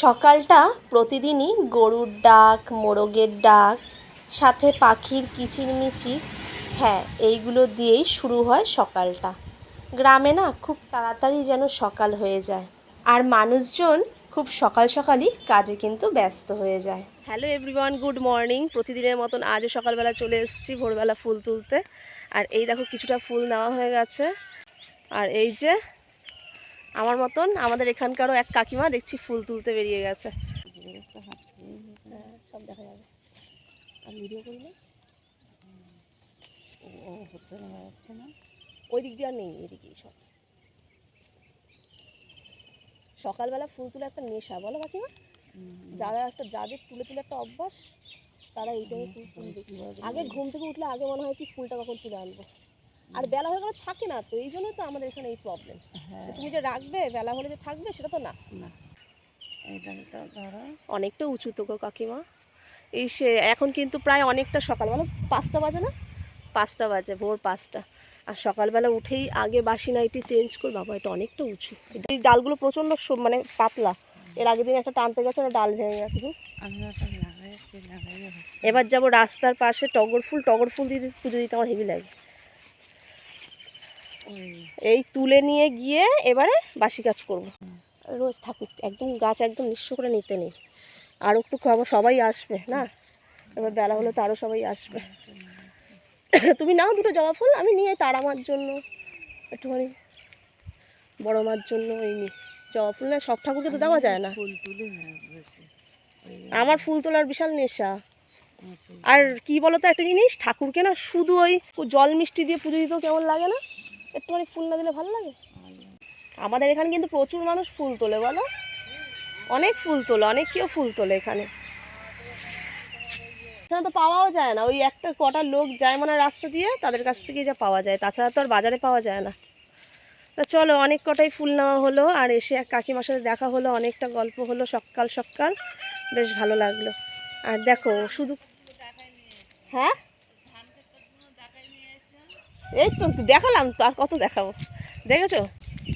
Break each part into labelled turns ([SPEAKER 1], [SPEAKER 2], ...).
[SPEAKER 1] সকালটা প্রতিদিনই গরুর ডাক, মোরগের ডাক, সাথে পাখির কিচিরমিচির, হ্যাঁ এইগুলো দিয়েই শুরু হয় সকালটা। গ্রামে না খুব তাড়াতাড়ি যেন সকাল হয়ে যায়, আর মানুষজন খুব সকাল সকালই কাজে কিন্তু ব্যস্ত হয়ে যায়। Hello everyone, good morning. প্রতিদিনের মতন আজও সকালবেলা চলে এসেছি ভোরবেলা ফুল তুলতে। আর এই দেখো কিছুটা ফুল নেওয়া হয়ে গেছে। আর এই যে আমার মতন আমাদের এখানকারও এক কাকিমা দেখছি ফুল তুলতে বেরিয়ে গেছে। সব দেখা যাবে। আর ভিডিও করলে যাচ্ছে না, ওই দিক দিয়ে আর নেই, এদিকেই সব। সকালবেলা ফুল তুলে একটা নেশা, বলো কাকিমা? যারা একটা যাদের তুলে তুলে একটা অভ্যাস, তারা এই টাইমে ফুল তুলবে। আগে ঘুম থেকে উঠলে আগে মনে হয় কি ফুলটা কখন তুলে আনবো, আর বেলা হয়ে গেলে থাকে না, তো এই জন্যই তো আমাদের এখানে এই প্রবলেম। তুমি যে রাখবে বেলা হলে যে থাকবে সেটা তো না। অনেকটা উঁচু তো গো কাকিমা। এই সে এখন কিন্তু প্রায় অনেকটা সকাল, মানে 5টা বাজে না? 5টা বাজে, ভোর 5টা। আর সকালবেলা উঠেই আগে বাসি নাইটি চেঞ্জ করি। বাবা এটা অনেকটা উঁচু, এই ডালগুলো প্রচণ্ড মানে পাতলা। এর আগের দিন একটা টানতে গেছে, ডাল ভেঙে গেছে। এবার যাবো রাস্তার পাশে টগর ফুল দিয়ে পুজো দিতে আমার হেভি লাগে। এই তুলে নিয়ে গিয়ে এবারে বাসি কাজ করবো। রোজ থাকুক, একদম গাছ একদম নিঃস্ব করে নিতে নেই। আরও তো আবার সবাই আসবে না, এবার বেলা হলে তো আরও সবাই আসবে। তুমি নাও দুটো জবা ফুল, আমি নিয়ে তারা মার জন্য একটুখানি, বড় মার জন্য এই নি। জবা ফুল না সব ঠাকুরকে তো দেওয়া যায় না। আমার ফুল তোলার বিশাল নেশা। আর কি বলতো একটা জিনিস, ঠাকুরকে না শুধু ওই জল মিষ্টি দিয়ে পুজো দিতেও কেমন লাগে না? একটুখানি ফুল না দিলে ভালো লাগে? আমাদের এখানে কিন্তু প্রচুর মানুষ ফুল তোলে, বলো? অনেক ফুল তোলে, অনেক কেউ ফুল তোলে এখানে। এখানে তো পাওয়াও যায় না, ওই একটা কটা লোক যায় মানে রাস্তা দিয়ে, তাদের কাছ থেকেই যা পাওয়া যায়, তাছাড়া তো আর বাজারে পাওয়া যায় না। তা চলো, অনেক কটাই ফুল নেওয়া হলো, আর এসে এক কাকিমার সাথে দেখা হলো, অনেকটা গল্প হলো সকাল সকাল, বেশ ভালো লাগলো। আর দেখো শুধু, হ্যাঁ এই তো দেখালাম তো, আর কত দেখাবো, দেখেছো?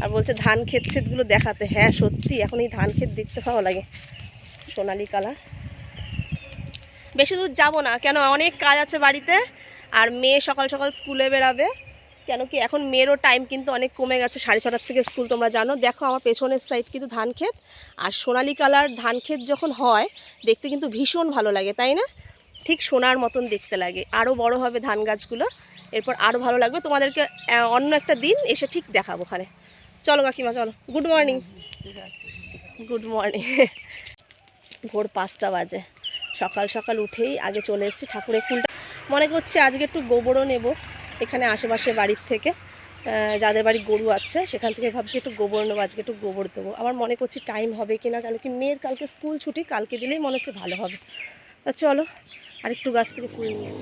[SPEAKER 1] আর বলছে ধান ক্ষেতগুলো দেখাতে। হ্যাঁ সত্যি, এখন এই ধান ক্ষেত দেখতে ভালো লাগে, সোনালি কালার। বেশি দূর যাবো না, কেন অনেক কাজ আছে বাড়িতে, আর মেয়ে সকাল সকাল স্কুলে বেরাবে। কেন কি এখন মেয়েরও টাইম কিন্তু অনেক কমে গেছে, 6:30 থেকে স্কুল, তোমরা জানো। দেখো আমার পেছনের সাইড কিন্তু ধান ক্ষেত, আর সোনালি কালার ধান ক্ষেত যখন হয় দেখতে কিন্তু ভীষণ ভালো লাগে, তাই না? ঠিক সোনার মতন দেখতে লাগে। আরও বড় হবে ধান গাছগুলো, এরপর আরও ভালো লাগবে। তোমাদেরকে অন্য একটা দিন এসে ঠিক দেখাবো ওখানে। চলো কাকিমা চলো, গুড মর্নিং। Good morning. ভোর 5টা বাজে, সকাল সকাল উঠেই আগে চলে এসেছি ঠাকুরের ফুলটা। মনে করছি আজকে একটু গোবরও নেব, এখানে আশেপাশে বাড়ির থেকে, যাদের বাড়ি গরু আছে সেখান থেকে ভাবছি একটু গোবর নেবো, আজকে একটু গোবর দেবো। আবার মনে করছি টাইম হবে কি না, কেন কি মেয়ের কালকে স্কুল ছুটি, কালকে দিলেই মনে হচ্ছে ভালো হবে। তা চলো আর একটু গাছ থেকে ফুল নিয়ে।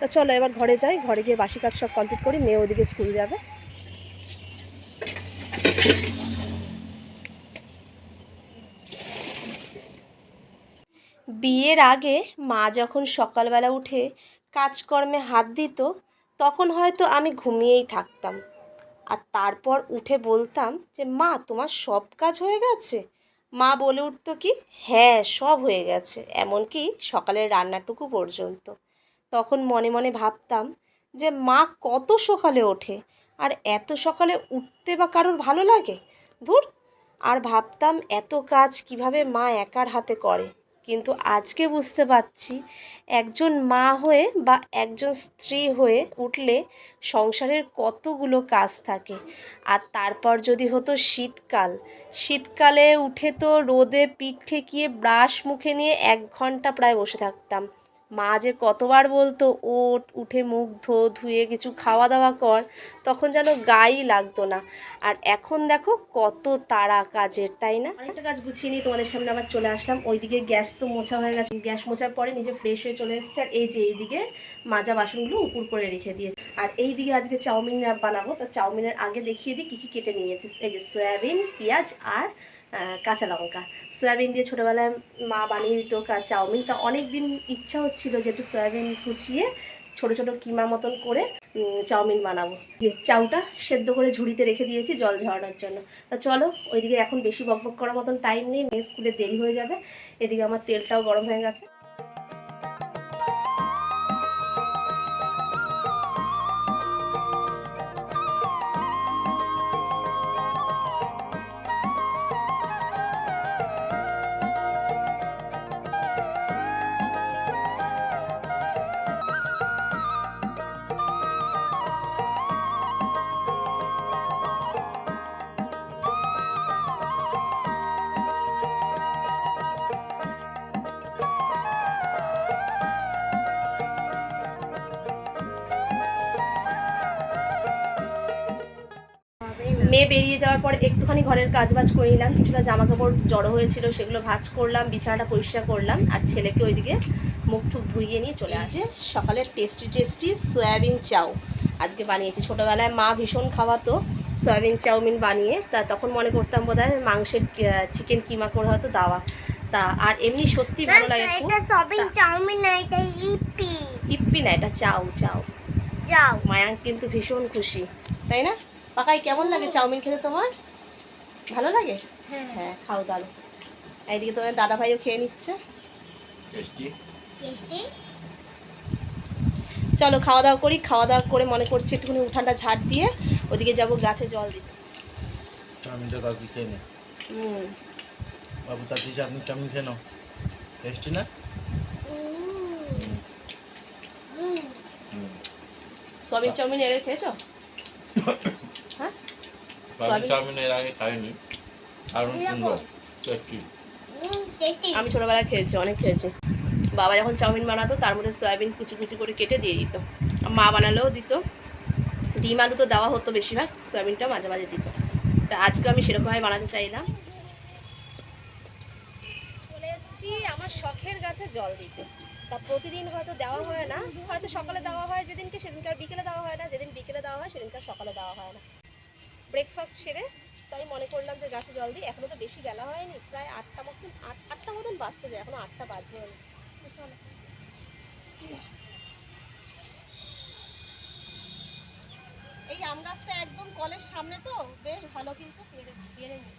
[SPEAKER 1] তা চলো এবার ঘরে যাই, ঘরে গিয়ে বাসি কাজ সব কমপ্লিট করি, মেয়ে ওদিকে স্কুল যাবে। বিয়ের আগে মা যখন সকালবেলা উঠে কাজকর্মে হাত দিত, তখন হয়তো আমি ঘুমিয়েই থাকতাম, আর তারপর উঠে বলতাম যে মা তোমার সব কাজ হয়ে গেছে? মা বলে উঠতো কি, হ্যাঁ সব হয়ে গেছে, এমনকি সকালের রান্নাটুকু পর্যন্ত। তখন মনে মনে ভাবতাম যে মা কত সকালে ওঠে, আর এত সকালে উঠতে বা কারোর ভালো লাগে? ধুর। আর ভাবতাম এত কাজ কিভাবে মা একার হাতে করে। কিন্তু আজকে বুঝতে পারছি একজন মা হয়ে বা একজন স্ত্রী হয়ে উঠলে সংসারের কতগুলো কাজ থাকে। আর তারপর যদি হতো শীতকাল, শীতকালে উঠে তো রোদে পিঠ ঠেকিয়ে ব্রাশ মুখে নিয়ে 1 ঘন্টা প্রায় বসে থাকতাম। মা যে কতবার বলতো ওঠ, উঠে মুখ ধুয়ে কিছু খাওয়া দাওয়া কর, তখন যেন গায়েই লাগতো না। আর এখন দেখো কত তাড়া কাজের, তাই না? অনেকটা কাজ গুছিয়ে নিয়ে তোমাদের সামনে আবার চলে আসলাম। ওইদিকে গ্যাস তো মোছা হয়ে গেছে, গ্যাস মোছার পরে নিজে ফ্রেশ হয়ে চলে এসেছে। আর এই যে এইদিকে মাজা বাসনগুলো উপর করে রেখে দিয়েছে। আর এইদিকে আজকে চাউমিন বানাবো, তো চাউমিনের আগে দেখিয়ে দিই কী কী কেটে নিয়েছি। এই যে সয়াবিন, পেঁয়াজ আর কাঁচা লঙ্কা। সয়াবিন দিয়ে ছোটোবেলায় মা বানিয়ে দিত চাউমিন, তা অনেক দিন ইচ্ছা হচ্ছিলো যে একটু সয়াবিন কুচিয়ে ছোটো ছোটো কিমা মতন করে চাউমিন বানাবো। যে চাউটা সেদ্ধ করে ঝুড়িতে রেখে দিয়েছি জল ঝরানোর জন্য। তা চলো, ওইদিকে এখন বেশি বকবক করার মতন টাইম নেই, মেয়ে স্কুলে দেরি হয়ে যাবে। এদিকে আমার তেলটাও গরম হয়ে গেছে। মেয়ে বেরিয়ে যাওয়ার পর একটুখানি ঘরের কাজবাজ করে নিলাম, কিছুটা জামা কাপড় জড়ো হয়েছিল সেগুলো ভাঁজ করলাম, বিছানাটা পরিষ্কার করলাম। আর ছেলেকে ওইদিকে মুখ টুক ধুইয়ে নিয়ে চলে আসে। সকালের টেস্টি সয়াবিন চাউ আজকে বানিয়েছি। ছোটোবেলায় মা ভীষণ খাওয়াতো সয়াবিন চাউমিন বানিয়ে, তা তখন মনে করতাম বোধহয় মাংসের চিকেন কিমা করে হয়তো দেওয়া। তা আর এমনি সত্যি ভালো লাগে। ইপ্পি না, এটা চাউ চাউ চাউ। মায়াঙ্ক কিন্তু ভীষণ খুশি, তাই না? পাকাই কেমন লাগে চাউমিন খেতে তোমার? ভালো লাগে? হ্যাঁ খাও দাঁড়ো। এইদিকে তোমার দাদা ভাইও খেয়ে নিচ্ছে। চলো খাওয়া দাওয়া করি। খাওয়া দাওয়া করে মনে করছি একটুখানি উঠানটা ঝাড় দিয়ে ওদিকে যাব গাছে জল দিতে।
[SPEAKER 2] চাউমিনটা দাদি খেয়ে নে। বাবু তাড়াতাড়ি চাউমিন চাউমিন খেয়ে নাও। টেস্টি না?
[SPEAKER 1] সয়াবিন চাউমিন এর খেয়েছো? হ্যাঁ,
[SPEAKER 2] চাউমিন এর আগে খাইনি। দারুণ সুন্দর, টেস্টি।
[SPEAKER 1] আমি ছোটোবেলায় খেয়েছি, অনেক খেয়েছি। বাবা যখন চাউমিন বানাতো তার মধ্যে সয়াবিন কুচি কুচি করে কেটে দিয়ে দিত। মা বানালেও দিত, ডিম আলু তো দেওয়া হতো বেশিরভাগ, সয়াবিনটাও মাঝে মাঝে দিত। তা আজকে আমি সেরকমভাবে বানাতে চাইলাম। চলে এসেছি আমার শখের গাছে জল দিতে। তা প্রতিদিন হয়তো দেওয়া হয় না, হয়তো সকালে দেওয়া হয় যেদিনকে, সেদিনকে আর বিকেলে দেওয়া হয় না, যেদিন বিকেলে দেওয়া হয় সেদিনকে আর সকালে দেওয়া হয় না। ব্রেকফাস্ট সেরে তাই মনে করলাম যে গাছে জল দিই। এখনও তো বেশি বেলা হয়নি, প্রায় 8টা মতন বাজতে যায়, এখনও 8টা বাজেও না। এই আম গাছটা একদম কলের সামনে, তো বেশ ভালো, কিন্তু পেরে নিই।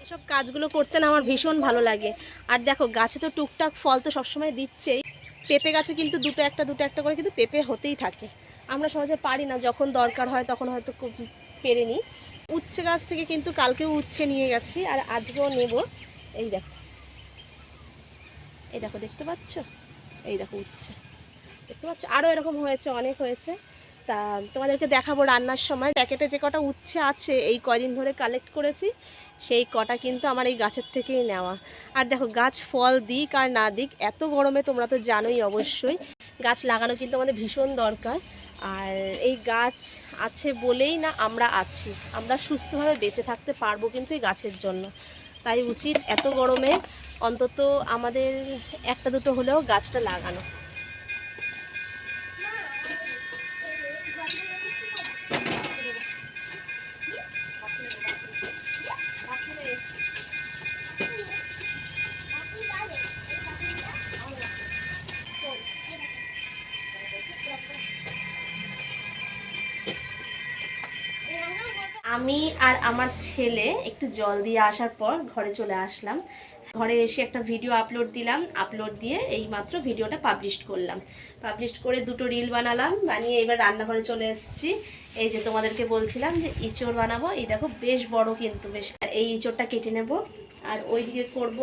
[SPEAKER 1] এসব কাজগুলো করতে না আমার ভীষণ ভালো লাগে। আর দেখো গাছে তো টুকটাক ফল তো সবসময় দিচ্ছেই। পেঁপে গাছে কিন্তু দুটো একটা করে কিন্তু পেঁপে হতেই থাকে। আমরা সহজে পারি না, যখন দরকার হয় তখন হয়তো পেরে নিই। উচ্ছে গাছ থেকে কিন্তু কালকেও উচ্ছে নিয়ে গেছি, আর আজকেও নেব। এই দেখো, এই দেখো, দেখতে পাচ্ছ? এই দেখো উচ্ছে, দেখতে পাচ্ছ? আরও এরকম হয়েছে, অনেক হয়েছে। তা তোমাদেরকে দেখাবো রান্নার সময়। প্যাকেটে যে কটা উচ্ছে আছে এই কদিন ধরে কালেক্ট করেছি, সেই কটা কিন্তু আমার এই গাছের থেকেই নেওয়া। আর দেখো গাছ ফল দিক আর না দিক, এত গরমে তোমরা তো জানোই অবশ্যই গাছ লাগানো কিন্তু আমাদের ভীষণ দরকার। আর এই গাছ আছে বলেই না আমরা আছি, আমরা সুস্থভাবে বেঁচে থাকতে পারবো কিন্তু এই গাছের জন্য। তাই উচিত এত গরমে অন্তত আমাদের একটা দুটো হলেও গাছটা লাগানো। আমি আর আমার ছেলে একটু জল দিয়ে আসার পর ঘরে চলে আসলাম। ঘরে এসে একটা ভিডিও আপলোড দিলাম, আপলোড দিয়ে এই মাত্র ভিডিওটা পাবলিশ করলাম। পাবলিশ করে দুটো রিল বানালাম, বানিয়ে এবার রান্নাঘরে চলে এসেছি। এই যে তোমাদেরকে বলছিলাম যে ইঁচড় বানাবো, এই দেখো বেশ বড় কিন্তু বেশ। এই ইঁচড়টা কেটে নেব, আর ওইদিকে করব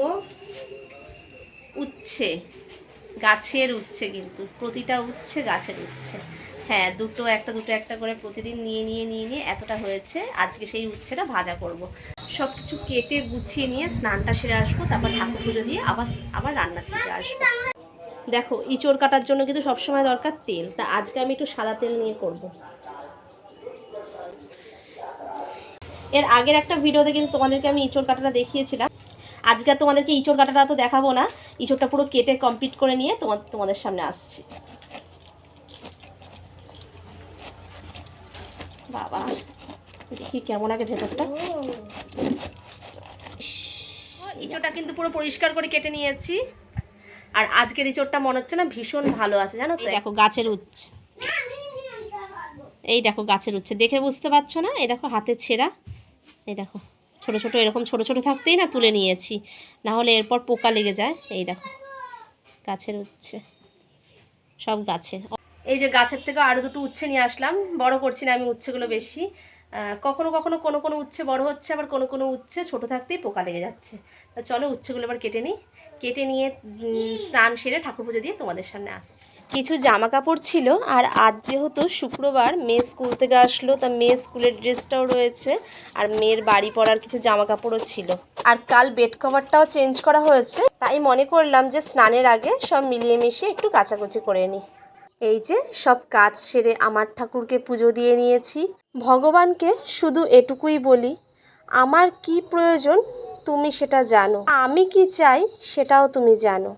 [SPEAKER 1] উচ্ছে, গাছের উচ্ছে, কিন্তু প্রতিটা উচ্ছে গাছের উচ্ছে। হ্যাঁ, দুটো একটা করে প্রতিদিন নিয়ে এতটা হয়েছে। আজকে সেই উচ্ছেটা ভাজা করব। সব কিছু কেটে গুছিয়ে নিয়ে স্নানটা সেরে আসবো, তারপর ঠাকুর পুজো দিয়ে আবার রান্নার থেকে আসবো। দেখো, ইঁচড় কাটার জন্য কিন্তু সবসময় দরকার তেল, তা আজকে আমি একটু সাদা তেল নিয়ে করব। এর আগের একটা ভিডিওতে কিন্তু তোমাদেরকে আমি ইঁচড় কাটাটা দেখিয়েছিলাম। আজকে আর তোমাদেরকে ইঁচড় কাটাটা তো দেখাবো না, ইঁচড়টা পুরো কেটে কমপ্লিট করে নিয়ে তোমাদের সামনে আসছি। বাবা, দেখি কেমন আগে ভেতরটা। ইঁচড়টা কিন্তু পুরো পরিষ্কার করে কেটে নিয়েছি। আর আজকের ইঁচড়টা মনে হচ্ছে না ভীষণ ভালো আছে, জানো তো। দেখো গাছের উচ্ছে, এই দেখো গাছের উচ্ছে, দেখে বুঝতে পারছো না? এই দেখো হাতে ছেঁড়া, এই দেখো ছোট ছোট, এরকম ছোট ছোট থাকতেই না তুলে নিয়েছি, না হলে এরপর পোকা লেগে যায়। এই দেখো গাছের উচ্ছে, সব গাছে। এই যে গাছের থেকে আরও দুটো উচ্ছে নিয়ে আসলাম। বড় করছি না আমি উচ্ছেগুলো বেশি, কখনো কখনো কোনো উচ্ছে বড় হচ্ছে, আবার কোনো উচ্ছে ছোট থাকতেই পোকা লেগে যাচ্ছে। তা চলো উচ্ছেগুলো এবার কেটে নিই, কেটে নিয়ে স্নান সেরে ঠাকুর পুজো দিয়ে তোমাদের সামনে আসছি। কিছু জামা কাপড় ছিল, আর আজ যেহেতু শুক্রবার, মেয়ে স্কুল থেকে আসলো, তা মেয়ের স্কুলের ড্রেসটাও রয়েছে, আর মেয়ের বাড়ি পরার কিছু জামা কাপড়ও ছিল। আর কাল বেড কভারটাও চেঞ্জ করা হয়েছে, তাই মনে করলাম যে স্নানের আগে সব মিলিয়ে মিশিয়ে একটু কাচাকুচি করে নিই। এই যে সব কাজ সেরে আমার ঠাকুরকে পুজো দিয়ে নিয়েছি। ভগবানকে শুধু এটুকুই বলি, আমার কি প্রয়োজন তুমি সেটা জানো, আমি কি চাই সেটাও তুমি জানো।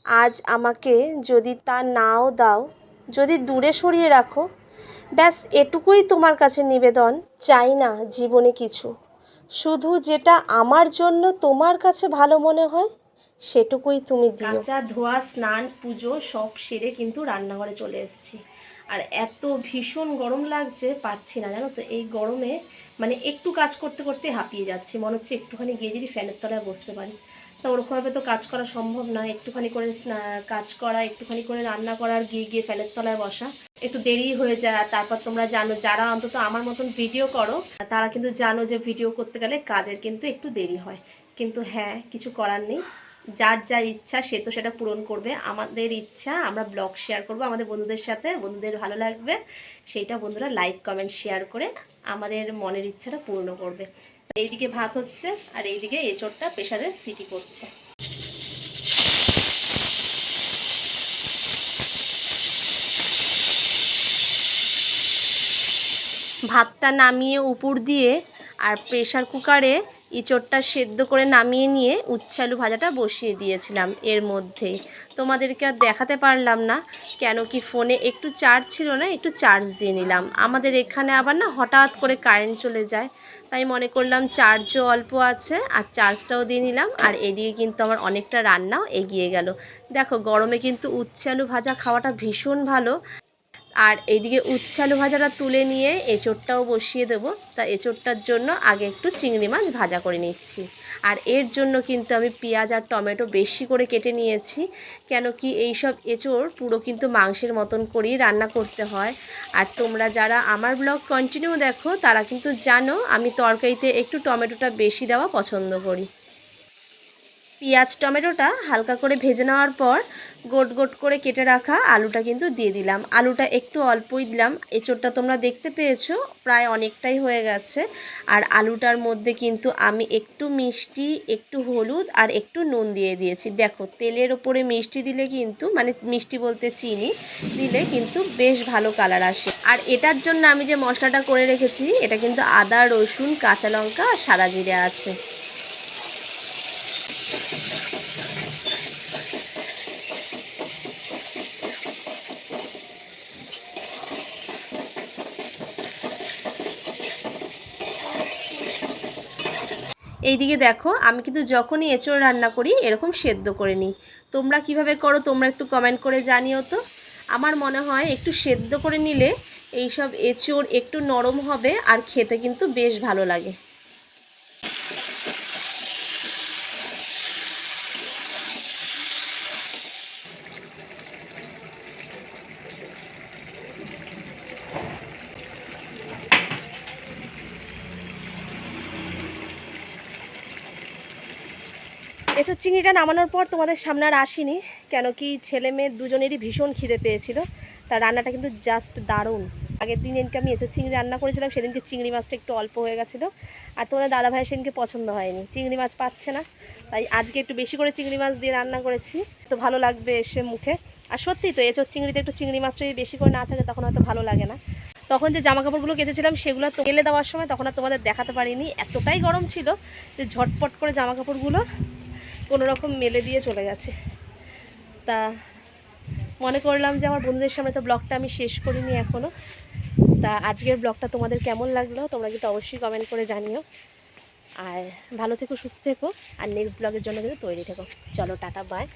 [SPEAKER 1] আজ আমাকে যদি তা নাও দাও, যদি দূরে সরিয়ে রাখো, ব্যাস এটুকুই তোমার কাছে নিবেদন। চাই না জীবনে কিছু, শুধু যেটা আমার জন্য তোমার কাছে ভালো মনে হয় সেটুকুই তুমি দিও। কাঁচা ধোয়া স্নান পুজো সব সেরে কিন্তু রান্নাঘরে চলে এসেছি। আর এত ভীষণ গরম লাগছে, পারছি না জানো তো। এই গরমে মানে একটু কাজ করতে করতে হাঁপিয়ে যাচ্ছি, মনে হচ্ছে একটুখানি গিয়ে যদি ফ্যানের তলায় বসতে পারি। তা ওরকমভাবে তো কাজ করা সম্ভব না, একটুখানি করে কাজ করা, একটুখানি করে রান্না করার, গিয়ে ফ্যানের তলায় বসা একটু দেরি হয়ে যায়। আর তারপর তোমরা জানো, যারা অন্তত আমার মতন ভিডিও করো তারা কিন্তু জানো যে ভিডিও করতে গেলে কাজের কিন্তু একটু দেরি হয়। কিন্তু হ্যাঁ, কিছু করার নেই, যার যা ইচ্ছা সে তো সেটা পূরণ করবে। আমাদের ইচ্ছা আমরা ব্লগ শেয়ার করব আমাদের বন্ধুদের সাথে, বন্ধুদের ভালো লাগবে সেইটা বন্ধুরা লাইক কমেন্ট শেয়ার করে আমাদের মনের ইচ্ছাটা পূর্ণ করবে। এইদিকে ভাত হচ্ছে, আর এইদিকে এঁচোড়টা প্রেসারে সিটি করছে। ভাতটা নামিয়ে উপর দিয়ে আর প্রেসার কুকারে ইঁচড়টা সেদ্ধ করে নামিয়ে নিয়ে উচ্ছে আলু ভাজাটা বসিয়ে দিয়েছিলাম এর মধ্যেই। তোমাদেরকে আর দেখাতে পারলাম না, কেন কি ফোনে একটু চার্জ ছিল না, একটু চার্জ দিয়ে নিলাম। আমাদের এখানে আবার না হঠাৎ করে কারেন্ট চলে যায়, তাই মনে করলাম চার্জও অল্প আছে আর চার্জটাও দিয়ে নিলাম। আর এদিকে কিন্তু আমার অনেকটা রান্নাও এগিয়ে গেল। দেখো গরমে কিন্তু উচ্ছে আলু ভাজা খাওয়াটা ভীষণ ভালো। আর এইদিকে উচ্ছে আলু ভাজাটা তুলে নিয়ে এঁচোড়টাও বসিয়ে দেবো। তা এঁচোড়টার জন্য আগে একটু চিংড়ি মাছ ভাজা করে নিচ্ছি। আর এর জন্য কিন্তু আমি পেঁয়াজ আর টমেটো বেশি করে কেটে নিয়েছি, কেন কি এইসব এঁচোড় পুরো কিন্তু মাংসের মতন করেই রান্না করতে হয়। আর তোমরা যারা আমার ব্লগ কন্টিনিউ দেখো তারা কিন্তু জানো আমি তরকারিতে একটু টমেটোটা বেশি দেওয়া পছন্দ করি। পেঁয়াজ টমেটোটা হালকা করে ভেজে নেওয়ার পর গোট গোট করে কেটে রাখা আলুটা কিন্তু দিয়ে দিলাম। আলুটা একটু অল্পই দিলাম, এঁচোড়টা তোমরা দেখতে পেয়েছো প্রায় অনেকটাই হয়ে গেছে। আর আলুটার মধ্যে কিন্তু আমি একটু মিষ্টি, একটু হলুদ আর একটু নুন দিয়ে দিয়েছি। দেখো তেলের ওপরে মিষ্টি দিলে কিন্তু, মানে মিষ্টি বলতে চিনি দিলে কিন্তু বেশ ভালো কালার আসে। আর এটার জন্য আমি যে মশলাটা করে রেখেছি এটা কিন্তু আদা, রসুন, কাঁচা লঙ্কা আর সাদা জিরে আছে। এইদিকে দেখো আমি কিন্তু যখনই এঁচোড় রান্না করি এরকম সেদ্ধ করে নিই। তোমরা কিভাবে করো তোমরা একটু কমেন্ট করে জানিও তো। আমার মনে হয় একটু সেদ্ধ করে নিলে এইসব এঁচোড় একটু নরম হবে আর খেতে কিন্তু বেশ ভালো লাগে। এঁচোড় চিংড়িটা নামানোর পর তোমাদের সামনে আর আসিনি, কেন কি ছেলে মেয়ে দুজনেরই ভীষণ খিদে পেয়েছিল। তার রান্নাটা কিন্তু জাস্ট দারুণ। আগের দিন এদিনকে আমি এঁচোড় চিংড়ি রান্না করেছিলাম, সেদিনকে চিংড়ি মাছটা একটু অল্প হয়ে গেছিলো, আর তোমাদের দাদা ভাই সেদিনকে পছন্দ হয়নি, চিংড়ি মাছ পাচ্ছে না, তাই আজকে একটু বেশি করে চিংড়ি মাছ দিয়ে রান্না করেছি, তো ভালো লাগবে এসে মুখে। আর সত্যিই তো এঁচোড় চিংড়িতে একটু চিংড়ি মাছটা যদি বেশি করে না থাকে তখন হয়তো ভালো লাগে না। তখন যে জামা কাপড়গুলো কেচেছিলাম সেগুলো তো মেলে দেওয়ার সময় তখন আর তোমাদের দেখাতে পারিনি, এতটাই গরম ছিল যে ঝটপট করে জামা কাপড়গুলো কোনো রকম মেলে দিয়ে চলে গেছে। তা মনে করলাম যে আমার বন্ধুদের সামনে তো ব্লগটা আমি শেষ করিনি এখনও। তা আজকের ব্লগটা তোমাদের কেমন লাগলো তোমরা কিন্তু অবশ্যই কমেন্ট করে জানিও। আর ভালো থেকো, সুস্থ থেকো, আর নেক্সট ব্লগের জন্য কিন্তু তৈরি থেকো। চলো টাটা, বাই।